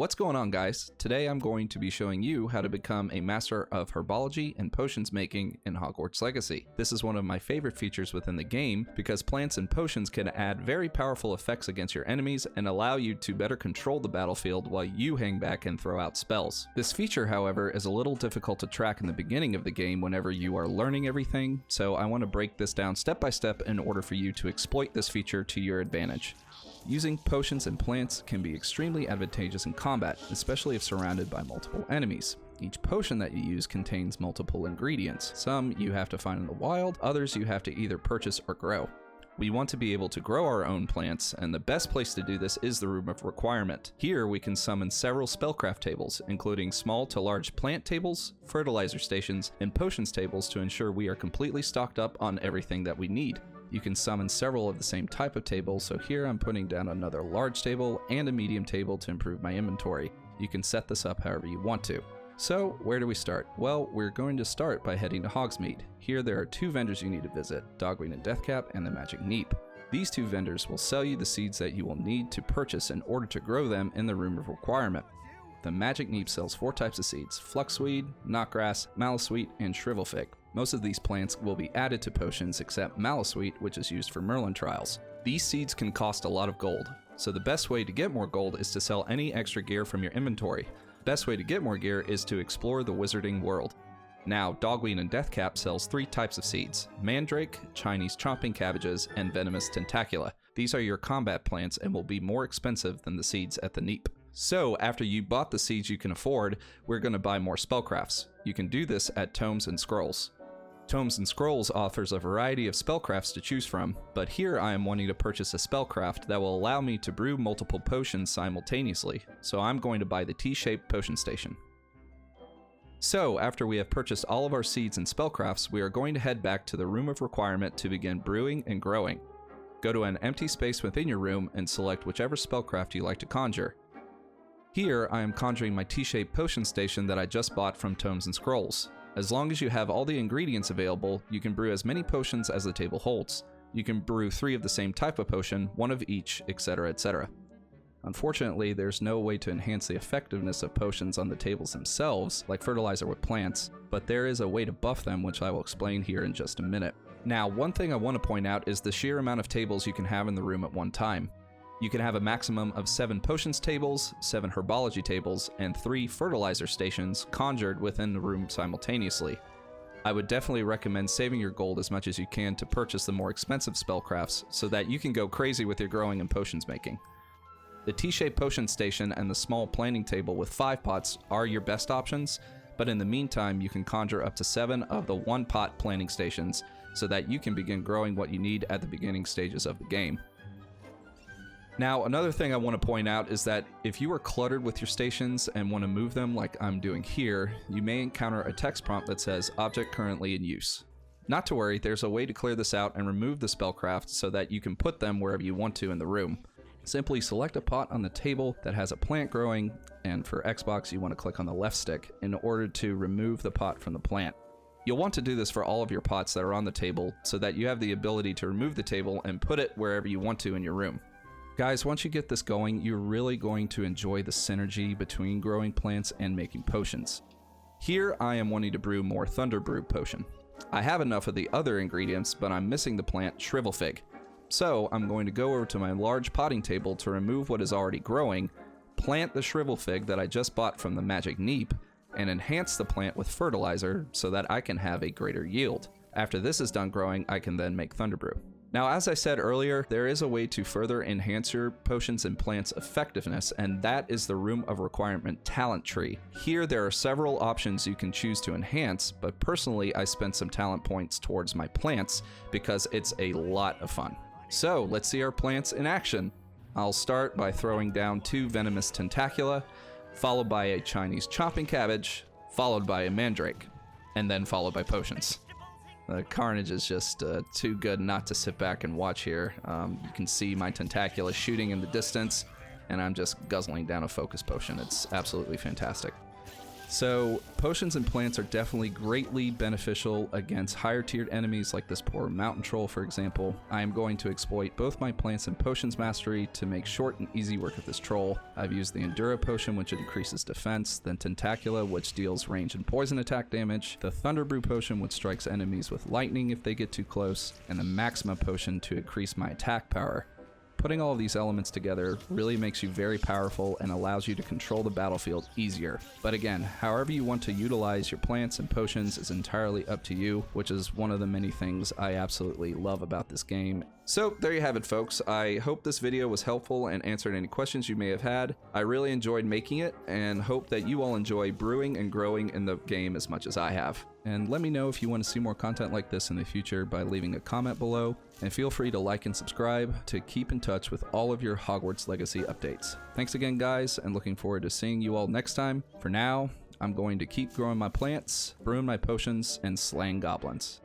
What's going on, guys? Today I'm going to be showing you how to become a master of herbology and potions making in Hogwarts Legacy. This is one of my favorite features within the game because plants and potions can add very powerful effects against your enemies and allow you to better control the battlefield while you hang back and throw out spells. This feature, however, is a little difficult to track in the beginning of the game whenever you are learning everything, so I want to break this down step by step in order for you to exploit this feature to your advantage. Using potions and plants can be extremely advantageous in combat, especially if surrounded by multiple enemies. Each potion that you use contains multiple ingredients. Some you have to find in the wild, others you have to either purchase or grow. We want to be able to grow our own plants, and the best place to do this is the Room of Requirement. Here we can summon several spellcraft tables, including small to large plant tables, fertilizer stations, and potions tables to ensure we are completely stocked up on everything that we need. You can summon several of the same type of tables, so here I'm putting down another large table and a medium table to improve my inventory. You can set this up however you want to. So, where do we start? Well, we're going to start by heading to Hogsmeade. Here there are two vendors you need to visit, Dogweed and Deathcap and the Magic Neep. These two vendors will sell you the seeds that you will need to purchase in order to grow them in the Room of Requirement. The Magic Neep sells 4 types of seeds: Fluxweed, Knotgrass, Maliceweed, and Shrivelfig. Most of these plants will be added to potions except Maliceweed, which is used for Merlin trials. These seeds can cost a lot of gold, so the best way to get more gold is to sell any extra gear from your inventory. The best way to get more gear is to explore the wizarding world. Now, Dogweed and Deathcap sells 3 types of seeds: Mandrake, Chinese chomping cabbages, and Venomous Tentacula. These are your combat plants and will be more expensive than the seeds at the Neep. So, after you bought the seeds you can afford, we're going to buy more spellcrafts. You can do this at Tomes and Scrolls. Tomes and Scrolls offers a variety of spellcrafts to choose from, but here I am wanting to purchase a spellcraft that will allow me to brew multiple potions simultaneously, so I'm going to buy the T-shaped potion station. So, after we have purchased all of our seeds and spellcrafts, we are going to head back to the Room of Requirement to begin brewing and growing. Go to an empty space within your room and select whichever spellcraft you like to conjure. Here, I am conjuring my T-shaped potion station that I just bought from Tomes and Scrolls. As long as you have all the ingredients available, you can brew as many potions as the table holds. You can brew 3 of the same type of potion, 1 of each, etc., etc. Unfortunately, there's no way to enhance the effectiveness of potions on the tables themselves, like fertilizer with plants, but there is a way to buff them, which I will explain here in just a minute. Now, one thing I want to point out is the sheer amount of tables you can have in the room at one time. You can have a maximum of 7 potions tables, 7 herbology tables, and 3 fertilizer stations conjured within the room simultaneously. I would definitely recommend saving your gold as much as you can to purchase the more expensive spellcrafts so that you can go crazy with your growing and potions making. The T-shaped potion station and the small planting table with 5 pots are your best options, but in the meantime you can conjure up to 7 of the 1-pot planting stations so that you can begin growing what you need at the beginning stages of the game. Now, another thing I want to point out is that if you are cluttered with your stations and want to move them like I'm doing here, you may encounter a text prompt that says "Object currently in use." Not to worry, there's a way to clear this out and remove the spellcraft so that you can put them wherever you want to in the room. Simply select a pot on the table that has a plant growing, and for Xbox you want to click on the left stick in order to remove the pot from the plant. You'll want to do this for all of your pots that are on the table so that you have the ability to remove the table and put it wherever you want to in your room. Guys, once you get this going, you're really going to enjoy the synergy between growing plants and making potions. Here, I am wanting to brew more Thunder Brew potion. I have enough of the other ingredients, but I'm missing the plant Shrivelfig. So, I'm going to go over to my large potting table to remove what is already growing, plant the Shrivelfig that I just bought from the Magic Neep, and enhance the plant with fertilizer so that I can have a greater yield. After this is done growing, I can then make Thunder Brew. Now, as I said earlier, there is a way to further enhance your potions and plants' effectiveness, and that is the Room of Requirement talent tree. Here, there are several options you can choose to enhance, but personally, I spent some talent points towards my plants because it's a lot of fun. So, let's see our plants in action. I'll start by throwing down 2 Venomous Tentacula, followed by a Chinese chomping cabbage, followed by a Mandrake, and then followed by potions. The carnage is just too good not to sit back and watch here. You can see my Tentacula shooting in the distance, and I'm just guzzling down a focus potion. It's absolutely fantastic. So potions and plants are definitely greatly beneficial against higher tiered enemies like this poor mountain troll, for example. I am going to exploit both my plants and potions mastery to make short and easy work of this troll. I've used the Enduro potion, which increases defense, then Tentacula, which deals range and poison attack damage, the Thunder Brew potion, which strikes enemies with lightning if they get too close, and the Maxima potion to increase my attack power. Putting all of these elements together really makes you very powerful and allows you to control the battlefield easier. But again, however you want to utilize your plants and potions is entirely up to you, which is one of the many things I absolutely love about this game. So there you have it, folks. I hope this video was helpful and answered any questions you may have had. I really enjoyed making it and hope that you all enjoy brewing and growing in the game as much as I have. And let me know if you want to see more content like this in the future by leaving a comment below, and feel free to like and subscribe to keep in touch with all of your Hogwarts Legacy updates. Thanks again, guys, and looking forward to seeing you all next time. For now, I'm going to keep growing my plants, brewing my potions, and slaying goblins.